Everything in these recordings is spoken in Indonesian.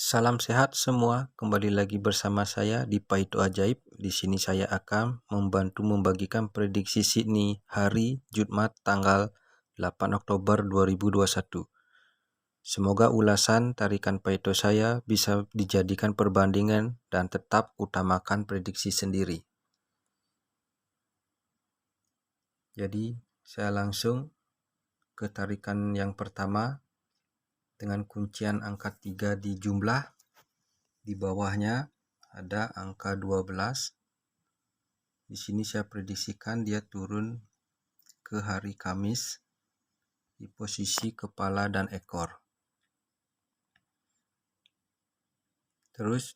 Salam sehat semua, kembali lagi bersama saya di Paito Ajaib. Di sini saya akan membantu membagikan prediksi Sydney hari Jumat tanggal 8 Oktober 2021. Semoga ulasan tarikan Paito saya bisa dijadikan perbandingan dan tetap utamakan prediksi sendiri. Jadi saya langsung ke tarikan yang pertama dengan kuncian angka 3 di jumlah. Di bawahnya ada angka 12. Di sini saya prediksikan dia turun ke hari Kamis di posisi kepala dan ekor. Terus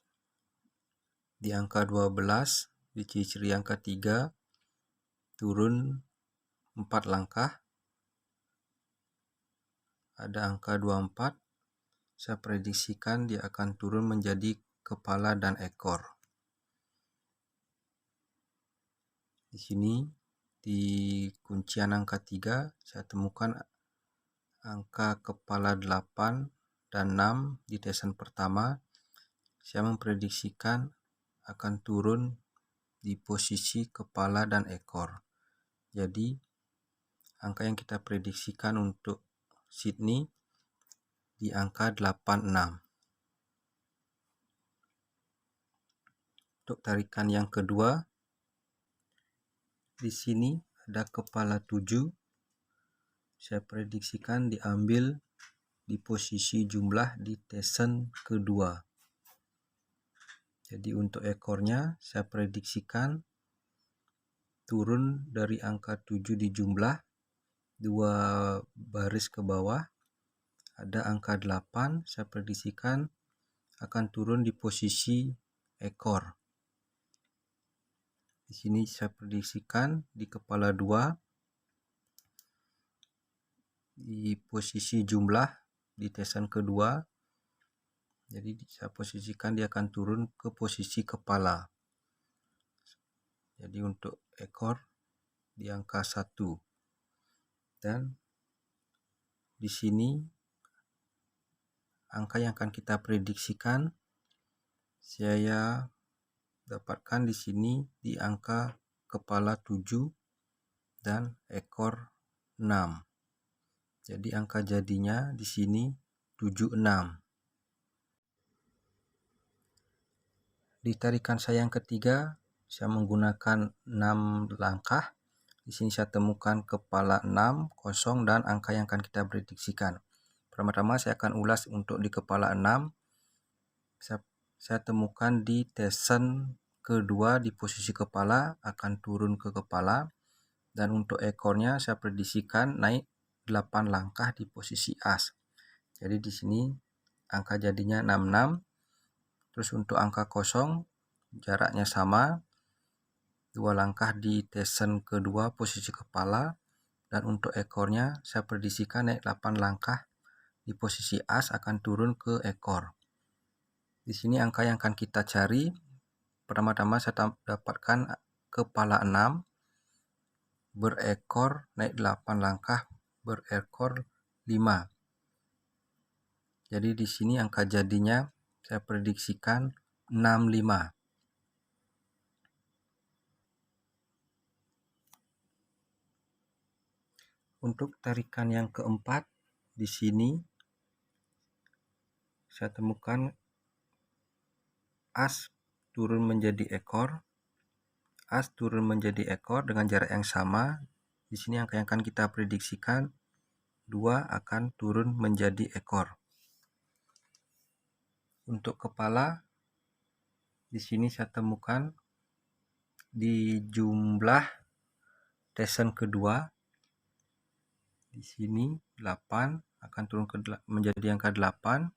di angka 12 di ciri-ciri angka 3 turun 4 langkah. Ada angka 24. Saya prediksikan dia akan turun menjadi kepala dan ekor. Di sini di kuncian angka 3 saya temukan angka kepala 8 dan 6 di tesan pertama. Saya memprediksikan akan turun di posisi kepala dan ekor. Jadi angka yang kita prediksikan untuk Sydney di angka 86. Untuk tarikan yang kedua, di sini ada kepala 7. Saya prediksikan diambil di posisi jumlah di tesan kedua. Jadi untuk ekornya saya prediksikan turun dari angka 7 di jumlah 2 baris ke bawah. Ada angka 8, saya prediksikan akan turun di posisi ekor. Di sini saya prediksikan di kepala 2 di posisi jumlah di tesan kedua. Jadi saya posisikan dia akan turun ke posisi kepala. Jadi untuk ekor di angka 1. Dan di sini angka yang akan kita prediksikan saya dapatkan di sini di angka kepala 7 dan ekor 6. Jadi angka jadinya di sini 76. Di tarikan saya yang ketiga, saya menggunakan 6 langkah. Di sini saya temukan kepala 6, kosong, dan angka yang akan kita prediksikan. Pertama-tama saya akan ulas untuk di kepala 6. Saya temukan di tesan kedua di posisi kepala akan turun ke kepala. Dan untuk ekornya saya prediksikan naik 8 langkah di posisi as. Jadi di sini angka jadinya 66. Terus untuk angka kosong jaraknya sama, 2 langkah di tesan kedua posisi kepala. Dan untuk ekornya saya prediksikan naik 8 langkah di posisi as akan turun ke ekor. Di sini angka yang akan kita cari, pertama-tama saya dapatkan kepala 6 berekor naik 8 langkah berekor 5. Jadi di sini angka jadinya saya prediksikan 65. Untuk tarikan yang keempat, di sini saya temukan as turun menjadi ekor. As turun menjadi ekor dengan jarak yang sama. Di sini angka yang akan kita prediksikan 2 akan turun menjadi ekor. Untuk kepala di sini saya temukan di jumlah tesan kedua. Di sini 8 akan turun menjadi angka 8.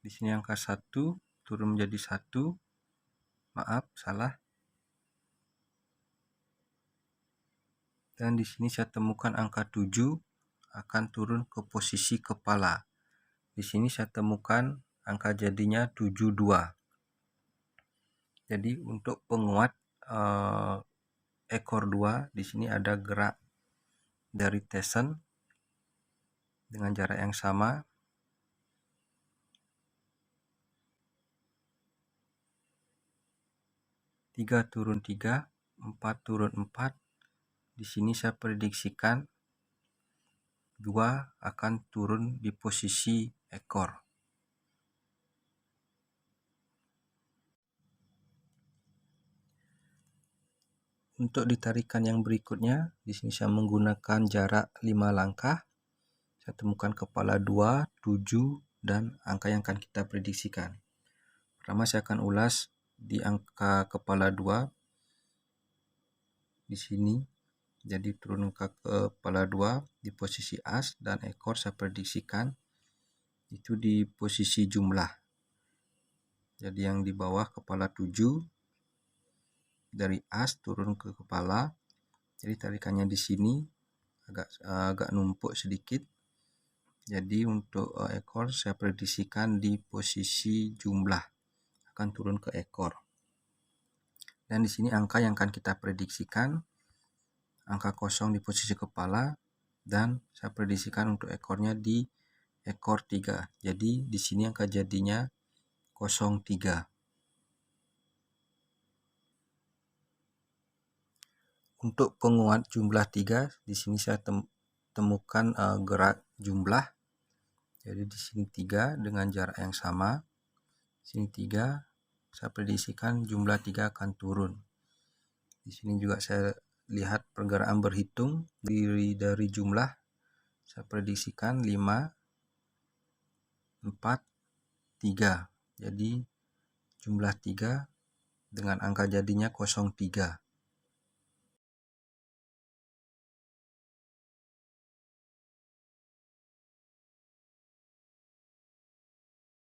Di sini angka 1 turun menjadi 1. Maaf, salah. Dan di sini saya temukan angka 7 akan turun ke posisi kepala. Di sini saya temukan angka jadinya 72. Jadi untuk penguat ekor 2 di sini ada gerak dari tesan dengan jarak yang sama. 3 turun 3, 4 turun 4. Di sini saya prediksikan 2 akan turun di posisi ekor. Untuk ditarikan yang berikutnya, di sini saya menggunakan jarak 5 langkah. Saya temukan kepala 2, 7, dan angka yang akan kita prediksikan. Pertama saya akan ulas di angka kepala 2 di sini. Jadi turun ke kepala 2 di posisi as dan ekor saya prediksikan itu di posisi jumlah. Jadi yang di bawah kepala 7 dari as turun ke kepala. Jadi tarikannya di sini agak numpuk sedikit. Jadi untuk ekor saya prediksikan di posisi jumlah akan turun ke ekor. Dan di sini angka yang akan kita prediksikan angka kosong di posisi kepala dan saya prediksikan untuk ekornya di ekor 3. Jadi di sini angka jadinya 03. Untuk penguat jumlah 3 di sini saya temukan gerak jumlah. Jadi di sini 3 dengan jarak yang sama. Sini 3, saya prediksikan jumlah 3 akan turun. Di sini juga saya lihat pergerakan berhitung dari jumlah. Saya prediksikan 5, 4, 3. Jadi jumlah 3 dengan angka jadinya 03.